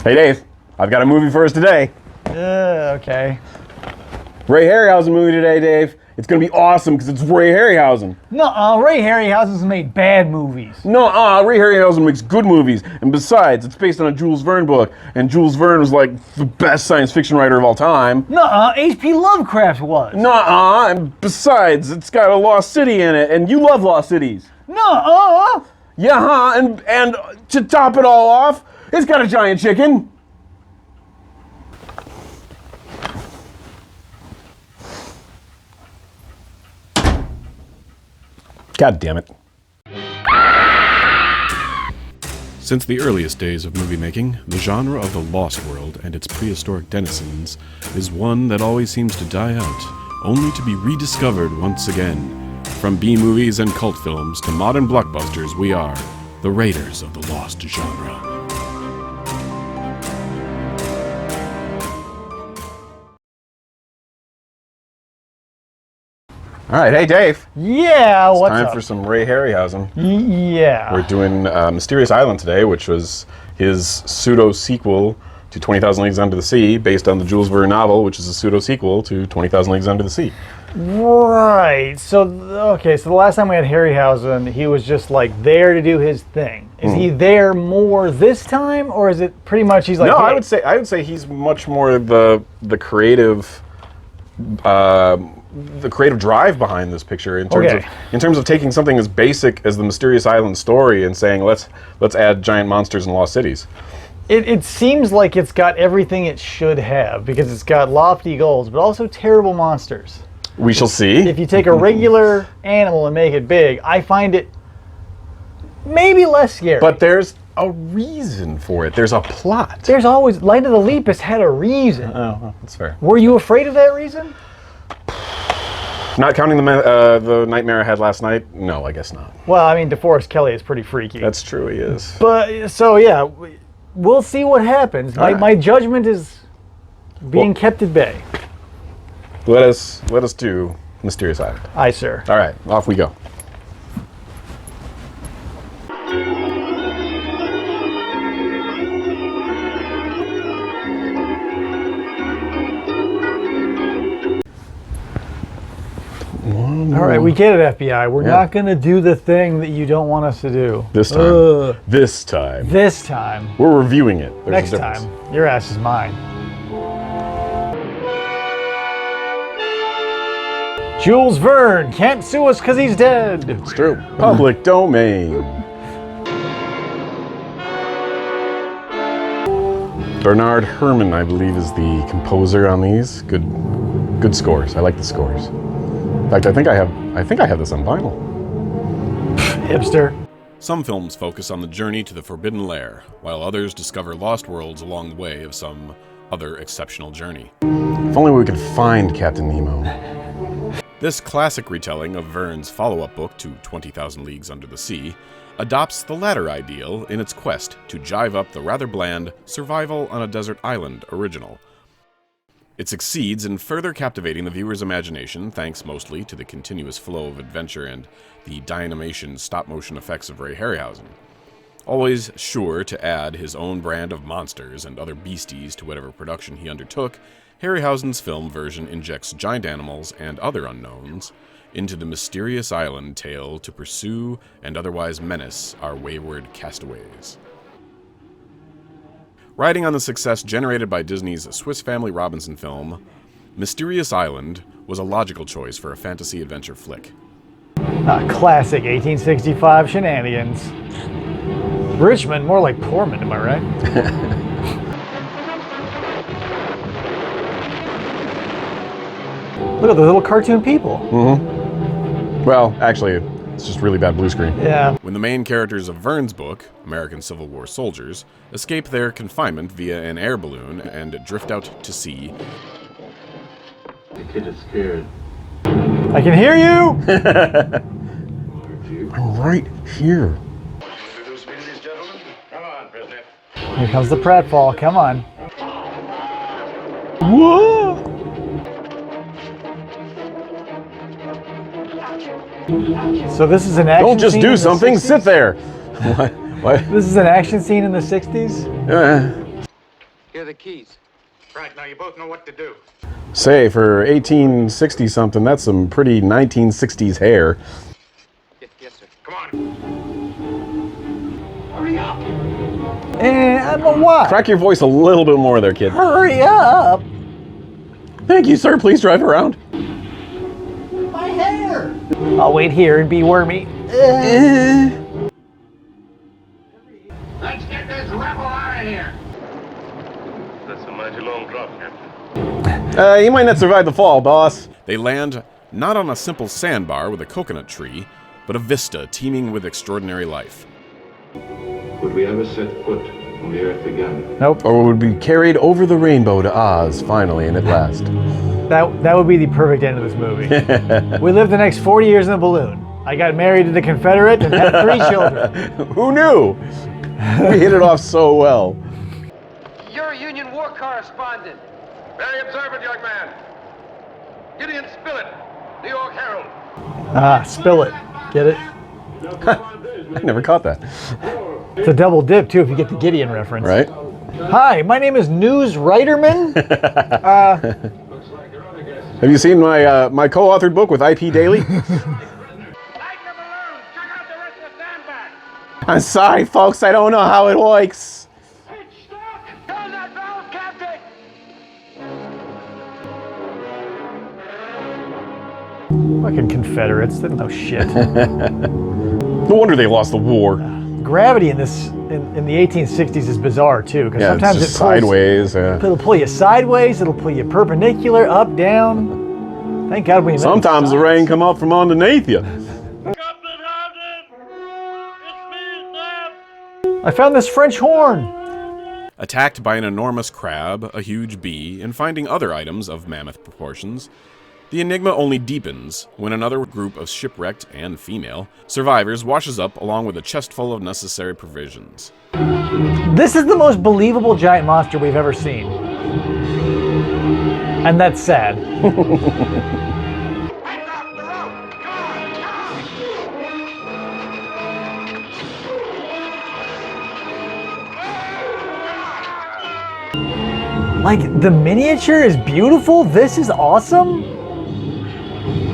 Hey Dave, I've got a movie for us today. Okay. Ray Harryhausen movie today, Dave. It's gonna be awesome because it's Ray Harryhausen. No, Ray Harryhausen's made bad movies. No, Ray Harryhausen makes good movies. And besides, it's based on a Jules Verne book. And Jules Verne was like the best science fiction writer of all time. No, H.P. Lovecraft was. No, and besides, it's got a lost city in it. And you love lost cities. No. Yeah, huh? And to top it all off, it's got a giant chicken. God damn it. Since the earliest days of movie making, the genre of the Lost World and its prehistoric denizens is one that always seems to die out, only to be rediscovered once again. From B-movies and cult films to modern blockbusters, we are the raiders of the lost genre. All right, hey Dave. Yeah, what's Time up? for some Ray Harryhausen. Yeah. We're doing Mysterious Island today, which was his pseudo-sequel to 20,000 Leagues Under the Sea, based on the Jules Verne novel, which is a pseudo-sequel to 20,000 Leagues Under the Sea. Right. So the last time we had Harryhausen, he was just like there to do his thing. Is he there more this time, or is it pretty much he's like? No, hey. I would say he's much more the creative. The creative drive behind this picture in terms of taking something as basic as the Mysterious Island story and saying let's add giant monsters and lost cities. It seems like it's got everything it should have because it's got lofty goals, but also terrible monsters. We shall see. If you take a regular animal and make it big, I find it maybe less scary. But there's a reason for it. There's a plot. There's always Light of the Leap has had a reason. Oh, that's fair. Were you afraid of that reason? Not counting the nightmare I had last night? No, I guess not. Well, I mean, DeForest Kelley is pretty freaky. That's true, he is. But, so yeah, we'll see what happens. My judgment is being kept at bay. Let us do Mysterious Island. Aye, sir. All right, off we go. All right, we get it, FBI. We're not going to do the thing that you don't want us to do. This time. This time. We're reviewing it. There's Next time, your ass is mine. Jules Verne can't sue us because he's dead. It's true. Public domain. Bernard Herrmann, I believe, is the composer on these. Good scores. I like the scores. In fact, I think I have this on vinyl. Hipster. Some films focus on the journey to the Forbidden Lair, while others discover lost worlds along the way of some other exceptional journey. If only we could find Captain Nemo. This classic retelling of Verne's follow-up book to 20,000 Leagues Under the Sea adopts the latter ideal in its quest to jive up the rather bland Survival on a Desert Island original. It succeeds in further captivating the viewer's imagination thanks mostly to the continuous flow of adventure and the dynamation stop-motion effects of Ray Harryhausen. Always sure to add his own brand of monsters and other beasties to whatever production he undertook, Harryhausen's film version injects giant animals and other unknowns into the mysterious island tale to pursue and otherwise menace our wayward castaways. Riding on the success generated by Disney's Swiss Family Robinson film, Mysterious Island was a logical choice for a fantasy adventure flick. Classic 1865 shenanigans. Richmond, more like Portman, am I right? Look at the little cartoon people. Mm-hmm. Well, actually, it's just really bad blue screen. Yeah. When the main characters of Verne's book, American Civil War soldiers, escape their confinement via an air balloon and drift out to sea. The kid is scared. I can hear you! I'm right here. Here comes the pratfall, come on. Whoa! So this is an action Don't just scene do in something, the 60s? sit there. What? This is an action scene in the 60s? Here are the keys. Right, now you both know what to do. Say, for 1860 something, that's some pretty 1960s hair. Yes, sir. Come on. Hurry up! I don't know why. Crack your voice a little bit more there, kid. Hurry up! Thank you, sir. Please drive around. My hair! I'll wait here and be wormy. Let's get this rebel out of here! That's a mighty long drop, Captain. You might not survive the fall, boss. They land not on a simple sandbar with a coconut tree, but a vista teeming with extraordinary life. Would we ever set foot on the Earth again? Nope. Or would be carried over the rainbow to Oz, finally, and at last. That would be the perfect end of this movie. We lived the next 40 years in a balloon. I got married to the Confederate and had 3 children. Who knew? We hit it off so well. You're a Union War correspondent. Very observant, young man. Gideon Spilett, New York Herald. Spill it. Get it? I never caught that. It's a double dip, too, if you get the Gideon reference. Right? Hi, my name is News Writerman. Have you seen my co-authored book with IP Daily? Light the balloon! Check out the rest of the sandbag! I'm sorry, folks. I don't know how it works. Pitch stuck! Turn that valve, Captain! Fucking Confederates, they don't know shit. No wonder they lost the war. Gravity in this in the 1860s is bizarre too, because Yeah, sometimes it's it just pulls, sideways. Yeah. It'll pull you sideways. It'll pull you perpendicular, up, down. Thank God we. Sometimes the rain come up from underneath you. I found this French horn. Attacked by an enormous crab, a huge bee, and finding other items of mammoth proportions, the enigma only deepens when another group of shipwrecked and female survivors washes up along with a chest full of necessary provisions. This is the most believable giant monster we've ever seen, and that's sad. Like, the miniature is beautiful. This is awesome.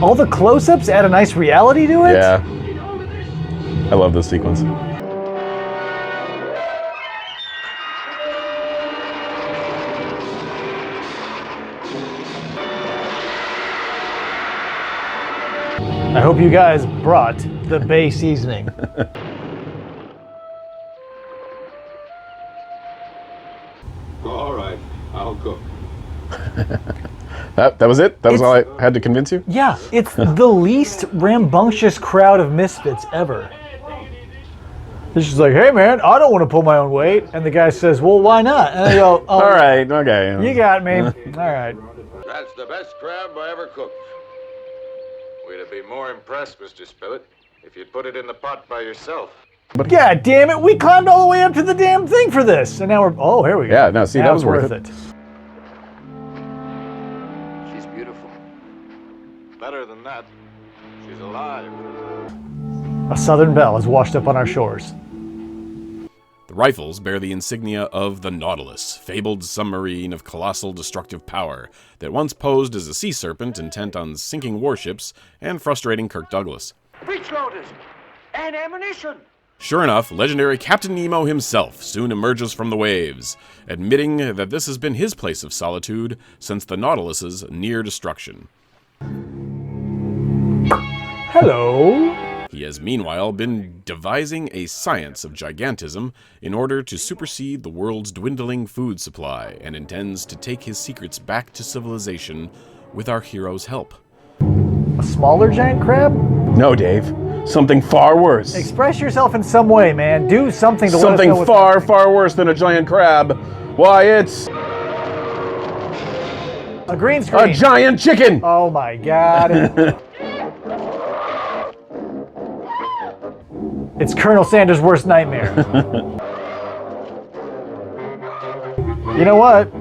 All the close-ups add a nice reality to it. Yeah. I love this sequence. I hope you guys brought the bay seasoning. All right, I'll cook. That was it? That was all I had to convince you? Yeah, it's the least rambunctious crowd of misfits ever. It's just like, hey man, I don't want to pull my own weight. And the guy says, well, why not? And I go, oh, All right, okay. you got me. All right. That's the best crab I ever cooked. We'd have been more impressed, Mr. Spilett, if you'd put it in the pot by yourself. God damn it, we climbed all the way up to the damn thing for this. And now we're, oh, here we go. Yeah, no, see, Now that was it's worth it. She's beautiful. Better than that, she's alive. A southern belle has washed up on our shores. The rifles bear the insignia of the Nautilus, fabled submarine of colossal destructive power that once posed as a sea serpent intent on sinking warships and frustrating Kirk Douglas. Breech loaders and ammunition. Sure enough, legendary Captain Nemo himself soon emerges from the waves, admitting that this has been his place of solitude since the Nautilus's near destruction. Hello. He has meanwhile been devising a science of gigantism in order to supersede the world's dwindling food supply, and intends to take his secrets back to civilization with our hero's help. A smaller giant crab? No, Dave. Something far worse. Express yourself in some way, man. Do something to let us know Something what's far, happening. far worse than a giant crab. Why, it's A green screen. a giant chicken. Oh my God. It's Colonel Sanders' worst nightmare. You know what?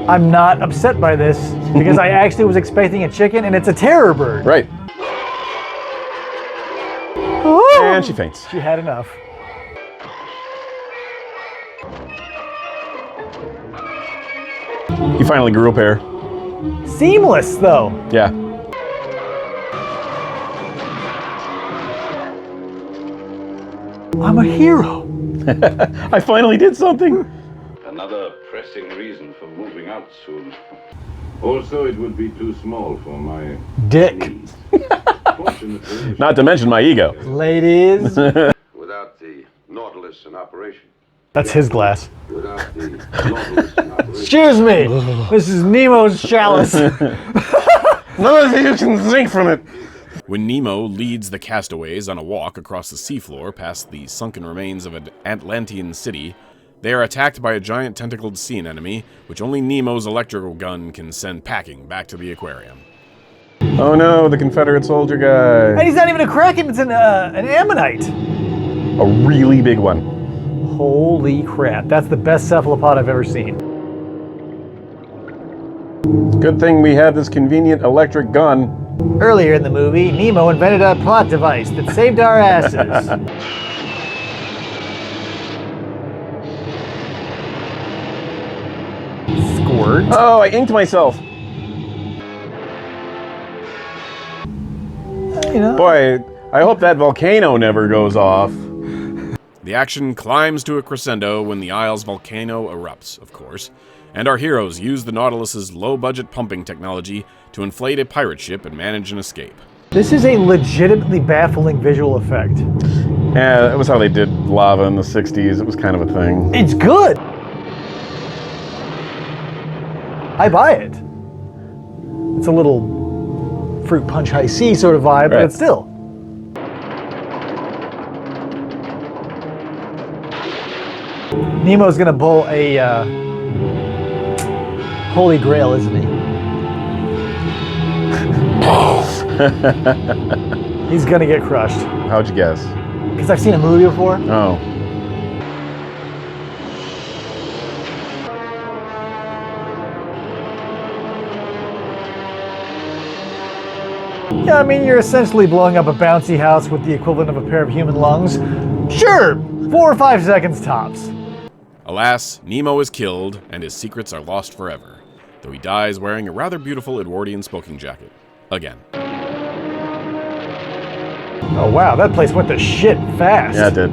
I'm not upset by this because I actually was expecting a chicken and it's a terror bird. Right. Ooh. And she faints. She had enough. He finally grew a pair. Seamless, though. Yeah. I'm a hero. I finally did something. Another pressing reason for moving out soon. Also, it would be too small for my Dick. needs. Fortunately, Not to mention my ego. Ladies. Without the Nautilus in operation. That's his glass. Without the Nautilus in operation. Excuse me. This is Nemo's chalice. None of you can drink from it. When Nemo leads the castaways on a walk across the seafloor past the sunken remains of an Atlantean city, they are attacked by a giant tentacled sea anemone, which only Nemo's electrical gun can send packing back to the aquarium. Oh no, the Confederate soldier guy. And he's not even a kraken, it's an ammonite. A really big one. Holy crap, that's the best cephalopod I've ever seen. Good thing we have this convenient electric gun. Earlier in the movie, Nemo invented a plot device that saved our asses. Squirt. Oh, I inked myself. You know, Boy, I hope that volcano never goes off. The action climbs to a crescendo when the Isle's volcano erupts, of course, and our heroes use the Nautilus's low-budget pumping technology to inflate a pirate ship and manage an escape. this is a legitimately baffling visual effect. Yeah, that was how they did lava in the 60s. It was kind of a thing. It's good! I buy it. It's a little fruit punch high C sort of vibe, but Right. it's still. Nemo's gonna pull a holy grail, isn't he? He's gonna get crushed. How'd you guess? Because I've seen a movie before. Oh. Yeah, I mean, you're essentially blowing up a bouncy house with the equivalent of a pair of human lungs. Sure, 4 or 5 seconds tops. Alas, Nemo is killed, and his secrets are lost forever, though he dies wearing a rather beautiful Edwardian smoking jacket. Again. Oh wow, that place went to shit fast. Yeah, it did.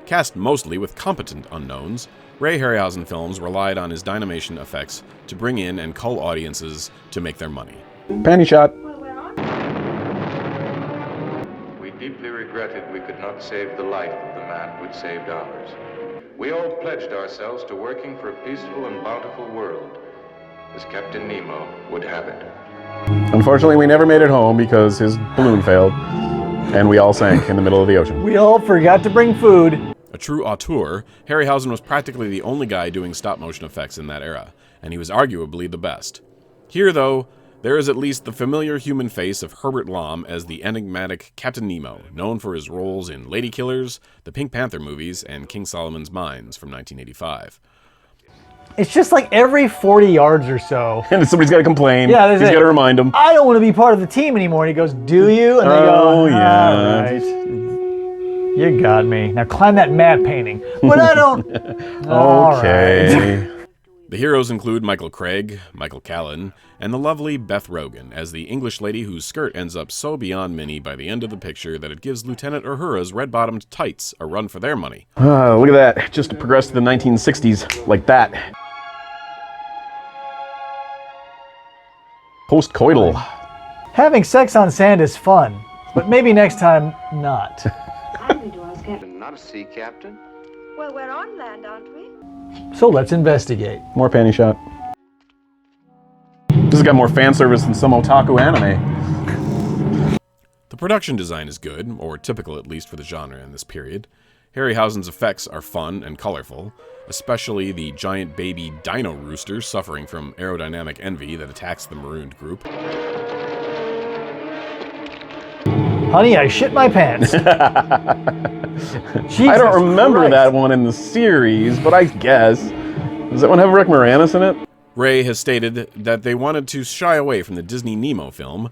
Cast mostly with competent unknowns, Ray Harryhausen films relied on his dynamation effects to bring in and cull audiences to make their money. Panty shot. we deeply regretted we could not save the life of the man who'd saved ours. We all pledged ourselves to working for a peaceful and bountiful world, as Captain Nemo would have it. Unfortunately, we never made it home because his balloon failed, and we all sank in the middle of the ocean. We all forgot to bring food. A true auteur, Harryhausen was practically the only guy doing stop-motion effects in that era, and he was arguably the best. Here, though, there is at least the familiar human face of Herbert Lom as the enigmatic Captain Nemo, known for his roles in Lady Killers, the Pink Panther movies, and King Solomon's Mines from 1985. It's just like every 40 yards or so. And somebody's got to complain. Yeah, that's He's it. got to remind him. I don't want to be part of the team anymore. And he goes, do you? And they Oh, go, yeah. all right. You got me. Now climb that matte painting. But I don't. All Okay. right. The heroes include Michael Craig, Michael Callan, and the lovely Beth Rogan as the English lady whose skirt ends up so beyond mini by the end of the picture that it gives Lieutenant Uhura's red-bottomed tights a run for their money. Look at that. Just progressed to the 1960s like that. Post-coital. Having sex on sand is fun, but maybe next time not. Not a sea captain. Well, we're on land, aren't we? So let's investigate. More panty shot. This has got more fan service than some otaku anime. The production design is good, or typical at least for the genre in this period. Harryhausen's effects are fun and colorful, especially the giant baby dino rooster suffering from aerodynamic envy that attacks the marooned group. Honey, I shit my pants. I don't remember Christ. that one in the series, but I guess. Does that one have Rick Moranis in it? Ray has stated that they wanted to shy away from the Disney Nemo film,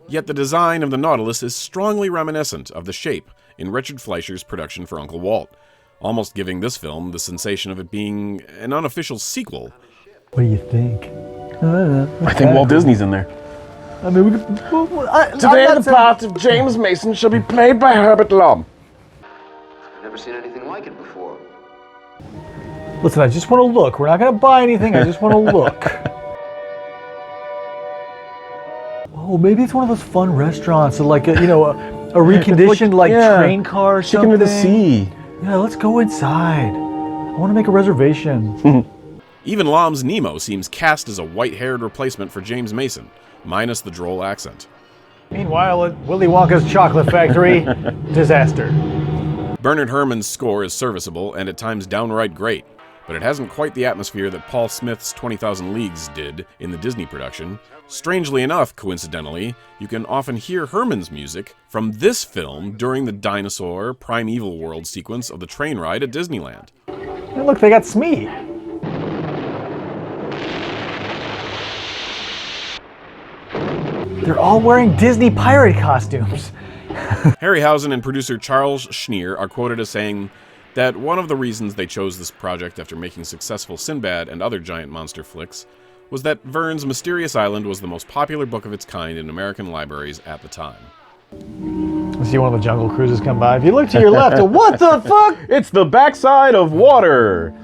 yet the design of the Nautilus is strongly reminiscent of the shape in Richard Fleischer's production for Uncle Walt, almost giving this film the sensation of it being an unofficial sequel. What do you think? I think Walt Disney's in there. I mean, we could. Today the part of James Mason shall be played by Herbert Lom. I've never seen anything like it before. Listen, I just want to look. We're not going to buy anything. I just want to look. Oh, maybe it's one of those fun restaurants, like a reconditioned train car or something. Chicken to the Sea. Yeah, let's go inside. I want to make a reservation. Even Lom's Nemo seems cast as a white-haired replacement for James Mason, minus the droll accent. Meanwhile, at Willy Wonka's Chocolate Factory, disaster. Bernard Herrmann's score is serviceable and at times downright great, but it hasn't quite the atmosphere that Paul Smith's 20,000 Leagues did in the Disney production. Strangely enough, coincidentally, you can often hear Herrmann's music from this film during the dinosaur primeval world sequence of the train ride at Disneyland. Hey, look, they got Smee. They're all wearing Disney pirate costumes. Harryhausen and producer Charles Schneer are quoted as saying that one of the reasons they chose this project after making successful Sinbad and other giant monster flicks was that Verne's Mysterious Island was the most popular book of its kind in American libraries at the time. I see one of the Jungle Cruises come by. If you look to your left, what the fuck? It's the backside of water.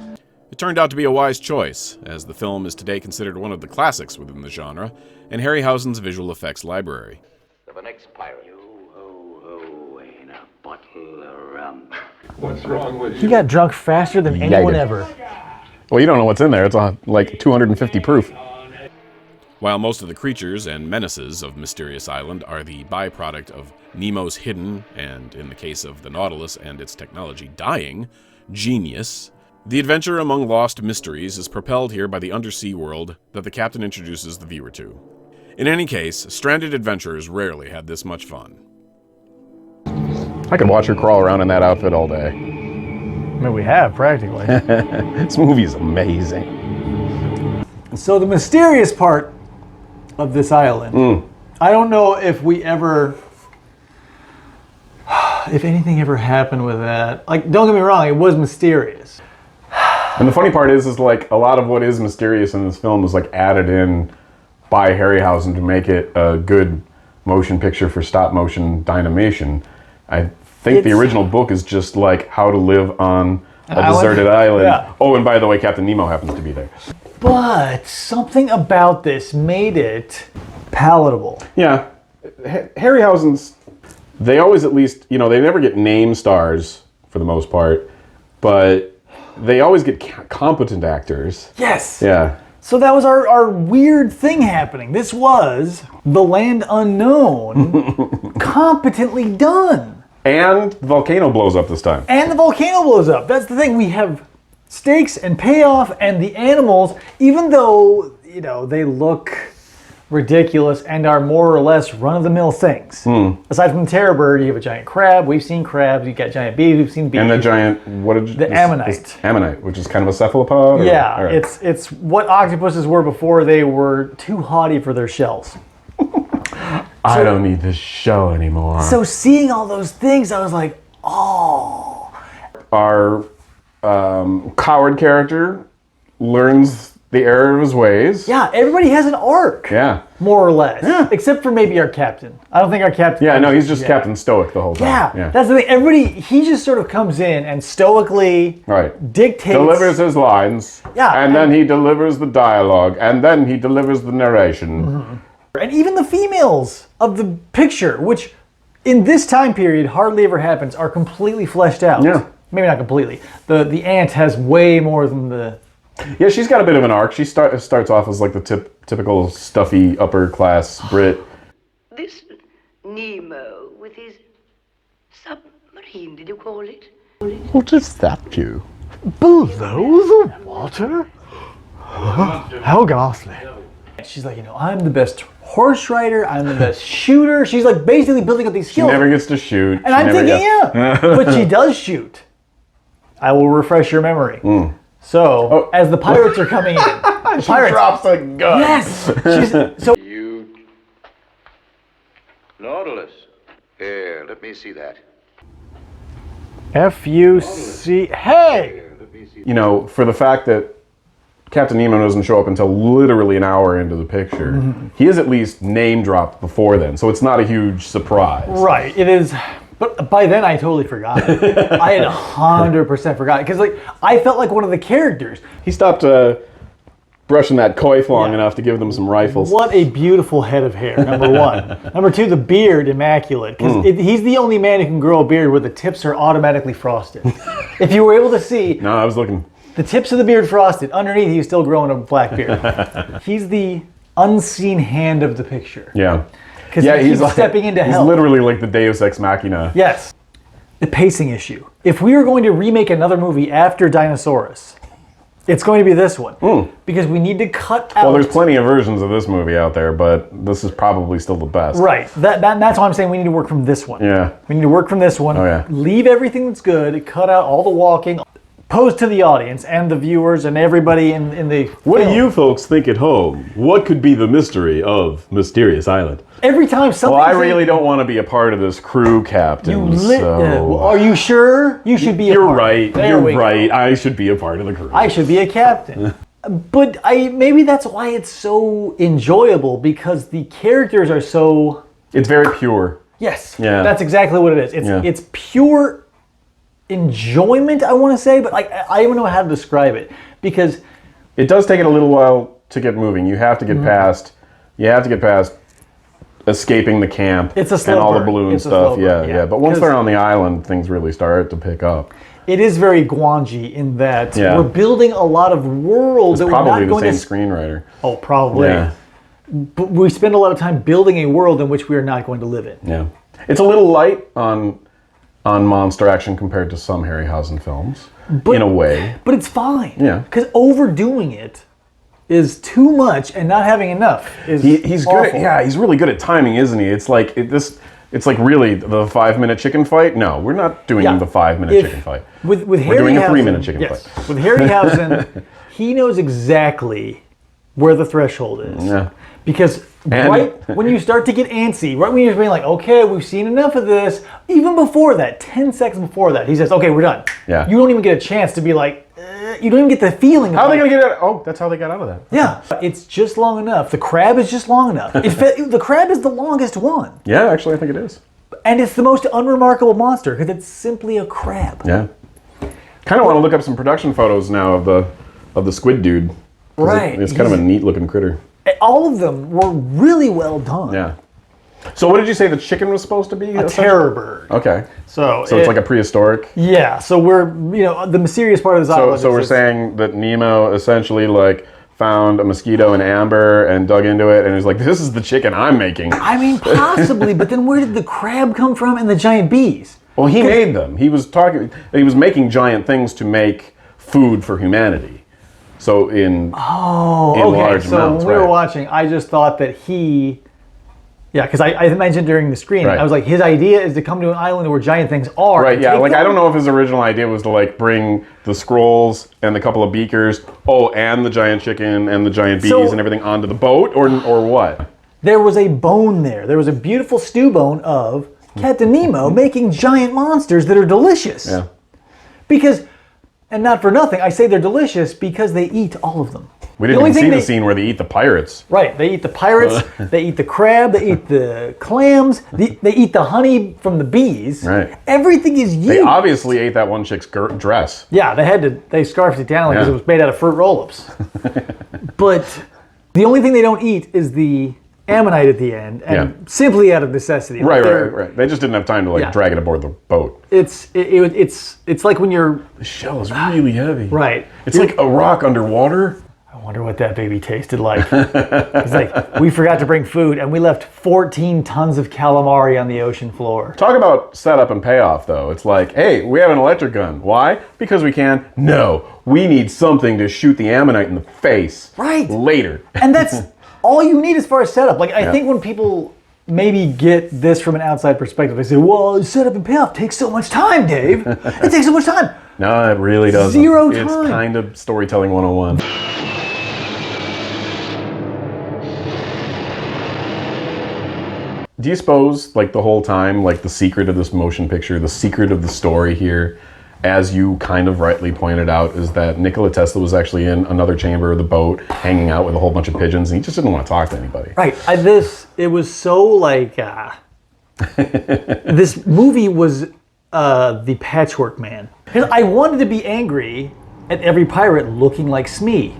It turned out to be a wise choice, as the film is today considered one of the classics within the genre, and Harryhausen's visual effects library. The next pirate. Yo-ho-ho, ain't a bottle of rum. What's wrong with He got drunk faster than anyone ever. Well, you don't know what's in there. It's like 250 proof. While most of the creatures and menaces of Mysterious Island are the byproduct of Nemo's hidden, and in the case of the Nautilus and its technology dying, genius, the adventure among lost mysteries is propelled here by the undersea world that the captain introduces the viewer to. In any case, stranded adventurers rarely had this much fun. I could watch her crawl around in that outfit all day. I mean, we have, practically. This movie's amazing. So the mysterious part of this island, I don't know if anything ever happened with that. Like, don't get me wrong, it was mysterious. And the funny part is like a lot of what is mysterious in this film is like added in by Harryhausen to make it a good motion picture for stop motion dynamation. I think the original book is just like how to live on a deserted island. Yeah. Oh, and by the way, Captain Nemo happens to be there. But something about this made it palatable. Yeah, Harryhausen's, they always at least, they never get name stars for the most part, but they always get competent actors. Yes. Yeah. So that was our weird thing happening. This was The Land Unknown, competently done. And the volcano blows up this time. And the volcano blows up. That's the thing. We have stakes and payoff, and the animals, even though, they look ridiculous and are more or less run-of-the-mill things. Aside from the terror bird, you have a giant crab. We've seen crabs. You've got giant bees. We've seen bees. And the giant, The ammonite. Ammonite, which is kind of a cephalopod? Yeah, right. it's what octopuses were before they were too haughty for their shells. I don't need this show anymore. So seeing all those things, I was like, oh. Our coward character learns the error of his ways. Yeah, everybody has an arc. Yeah. More or less. Yeah. Except for maybe our captain. I don't think our captain... Yeah, no, he's just Captain Stoic the whole time. Yeah, that's the thing. Everybody, he just sort of comes in and stoically dictates... Delivers his lines. Yeah. And then he delivers the dialogue. And then he delivers the narration. And even the females of the picture, which in this time period hardly ever happens, are completely fleshed out. Yeah. Maybe not completely. The ant has way more than the... Yeah, she's got a bit of an arc. She starts off as like the typical stuffy upper class Brit. This Nemo with his submarine, did you call it? What does that do? Below the water? How ghastly. She's like, I'm the best horse rider, I'm the best shooter. She's like basically building up these skills. She never gets to shoot. And I'm thinking, but she does shoot. I will refresh your memory. So, as the pirates are coming in, the pirates drops a gun. Yes. You... Nautilus. Here, let me see that. F-U-C... Hey! You know, for the fact that Captain Nemo doesn't show up until literally an hour into the picture, he is at least name dropped before then, so it's not a huge surprise. Right, it is. But by then I totally forgot it. I had 100% forgot it. Because like, I felt like one of the characters. He stopped brushing that coif long enough to give them some rifles. What a beautiful head of hair, number one. Number two, the beard, immaculate. Because he's the only man who can grow a beard where the tips are automatically frosted. If you were able to see... No, I was looking... The tips of the beard frosted. Underneath, he's still growing a black beard. He's the unseen hand of the picture. Yeah. Because he's like, stepping into hell. He's literally like the Deus Ex Machina. Yes. The pacing issue. If we were going to remake another movie after Dinosaurus, it's going to be this one. Because we need to cut out... Well, there's plenty of versions of this movie out there, but this is probably still the best. Right. That's why I'm saying we need to work from this one. Yeah. We need to work from this one. Oh, yeah. Leave everything that's good. Cut out all the walking. Pose to the audience and the viewers and everybody in the What film. do you folks think at home? What could be the mystery of Mysterious Island? Every time something... Well, I really don't want to be a part of this crew, Captain. Well, are you sure? You should be a part. You're right. There we You're right. go. I should be a part of the crew. I should be a captain. But maybe that's why it's so enjoyable, because the characters are so... It's very pure. Yes. Yeah. That's exactly what it is. It's pure enjoyment, I want to say, but I don't know how to describe it, because it does take it a little while to get moving. You have to get past escaping the camp it's a slow and all the burn. balloon It's a stuff. slow burn, Yeah. But once they're on the island, things really start to pick up. It is very Guanji in that we're building a lot of worlds that we're Probably not the going same screenwriter. Oh, probably. Yeah. But we spend a lot of time building a world in which we are not going to live in. Yeah. It's a little light on monster action compared to some Harryhausen films, in a way. But it's fine. Yeah. Because overdoing it is too much, and not having enough is he's awful. good at, he's really good at timing, isn't he? It's like it's like really the 5-minute chicken fight. No, we're not doing the 5-minute chicken fight. With we're doing a 3-minute chicken fight. With Harryhausen, he knows exactly where the threshold is. Yeah. Because right when you start to get antsy, right when you're being like, okay, we've seen enough of this, even before that, 10 seconds before that, he says, okay, we're done. Yeah. You don't even get a chance to be like, you don't even get the feeling of how are they going to get out? Oh, that's how they got out of that. Yeah. It's just long enough. The crab is just long enough. The crab is the longest one. Yeah, actually, I think it is. And it's the most unremarkable monster because it's simply a crab. Yeah. Kind of want to look up some production photos now of the squid dude. Right. It's kind of a neat looking critter. All of them were really well done. Yeah. So what did you say the chicken was supposed to be? A terror bird. Okay. So it's like a prehistoric? Yeah. So we're, the mysterious part of the zoology. So we're saying that Nemo essentially found a mosquito in amber and dug into it and was like, this is the chicken I'm making. I mean, possibly, but then where did the crab come from and the giant bees? Well, he made them. He was making giant things to make food for humanity. So in large so amounts, when we were watching, I just thought that because I mentioned during the screening, I was like, his idea is to come to an island where giant things are. Right, yeah, I don't know if his original idea was to bring the scrolls and the couple of beakers, and the giant chicken and the giant bees and everything onto the boat, or what? There was a bone there. There was a beautiful stew bone of Captain Nemo making giant monsters that are delicious. Yeah. Because, and not for nothing, I say they're delicious because they eat all of them. We didn't even see the scene where they eat the pirates. Right, they eat the pirates, they eat the crab, they eat the clams, they eat the honey from the bees. Right. Everything is used. They obviously ate that one chick's dress. Yeah, they scarfed it down because it was made out of fruit roll-ups. But the only thing they don't eat is the ammonite at the end, and simply out of necessity. Right. They just didn't have time to drag it aboard the boat. It's like when you're... The shell is really heavy. Right. It's like a rock underwater. I wonder what that baby tasted like. It's like, we forgot to bring food, and we left 14 tons of calamari on the ocean floor. Talk about setup and payoff, though. It's like, hey, we have an electric gun. Why? Because we can? No. We need something to shoot the ammonite in the face. Right. Later. And that's all you need as far as setup. I think when people maybe get this from an outside perspective, they say, well, setup and payoff takes so much time, Dave. It takes so much time. No, it really doesn't. Zero time. It's kind of storytelling 101. do you suppose, like, the whole time, like, the secret of this motion picture, the secret of the story here, as you kind of rightly pointed out, is that Nikola Tesla was actually in another chamber of the boat, hanging out with a whole bunch of pigeons, and he just didn't want to talk to anybody. Right. It was so like, this movie was the Patchwork Man. I wanted to be angry at every pirate looking like Smee.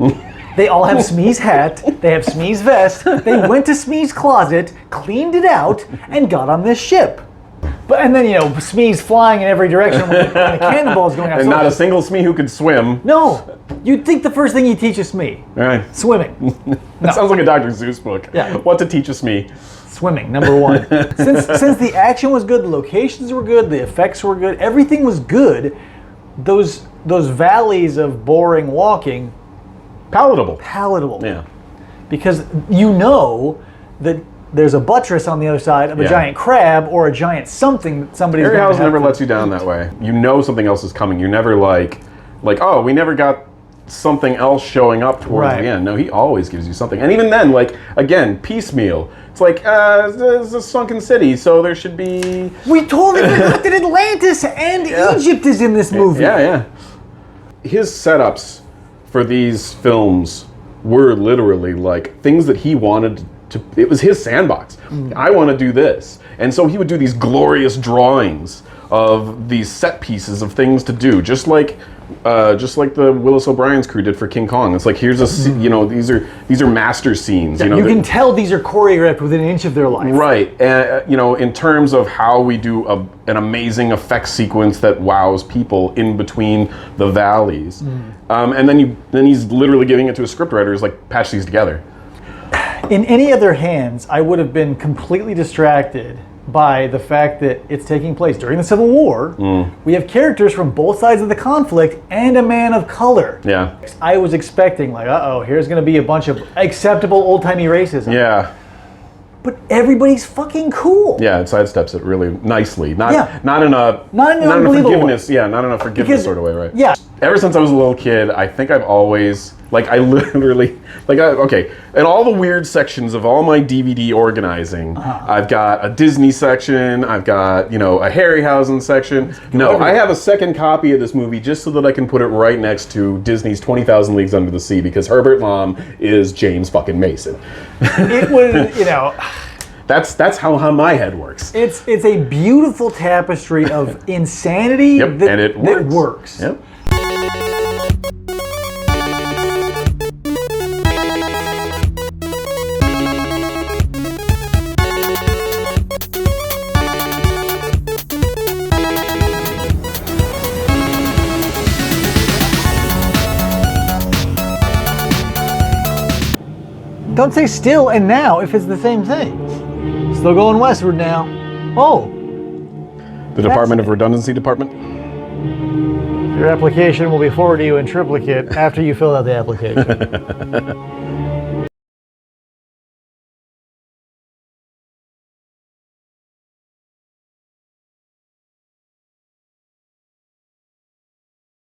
They all have Smee's hat, they have Smee's vest, they went to Smee's closet, cleaned it out, and got on this ship. And then, Smee's flying in every direction when the cannonball's going off. And not a single Smee who could swim. No. You'd think the first thing you teach a Smee. Right. Swimming. That sounds like a Dr. Seuss book. Yeah. What to teach a Smee. Swimming, number one. Since the action was good, the locations were good, the effects were good, everything was good, those valleys of boring walking... Palatable. Yeah. Because you know that there's a buttress on the other side of a giant crab or a giant something that somebody's going to have Harryhausen never lets you down that way. You know something else is coming. You're never like, oh, we never got something else showing up towards the end. No, he always gives you something. And even then, like, again, piecemeal. It's like, it's a sunken city, so there should be... We totally forgot that Atlantis and Egypt is in this movie. Yeah. His setups for these films were literally like things that he wanted to... It was his sandbox. I want to do this. And so he would do these glorious drawings of these set pieces of things to do, just like the Willis O'Brien's crew did for King Kong. It's like, here's a, these are master scenes. You can tell these are choreographed within an inch of their life. Right, and in terms of how we do an amazing effects sequence that wows people in between the valleys, and then he's literally giving it to a scriptwriter who's like, patch these together. In any other hands, I would have been completely distracted by the fact that it's taking place during the Civil War. We have characters from both sides of the conflict and a man of color. Yeah. I was expecting, like, here's going to be a bunch of acceptable old-timey racism. Yeah. But everybody's fucking cool. Yeah, it sidesteps it really nicely. Not in a forgiveness. Yeah, not in a forgiveness sort of way, right? Yeah. Ever since I was a little kid, I think I've always, in all the weird sections of all my DVD organizing, I've got a Disney section, I've got, a Harryhausen section. No, I have a second copy of this movie just so that I can put it right next to Disney's 20,000 Leagues Under the Sea, because Herbert Lom is James fucking Mason. It was, That's how my head works. It's a beautiful tapestry of insanity that works. Yep. Don't say still and now if it's the same thing. Still going westward now. Oh. The Department of Redundancy Department? Your application will be forwarded to you in triplicate after you fill out the application.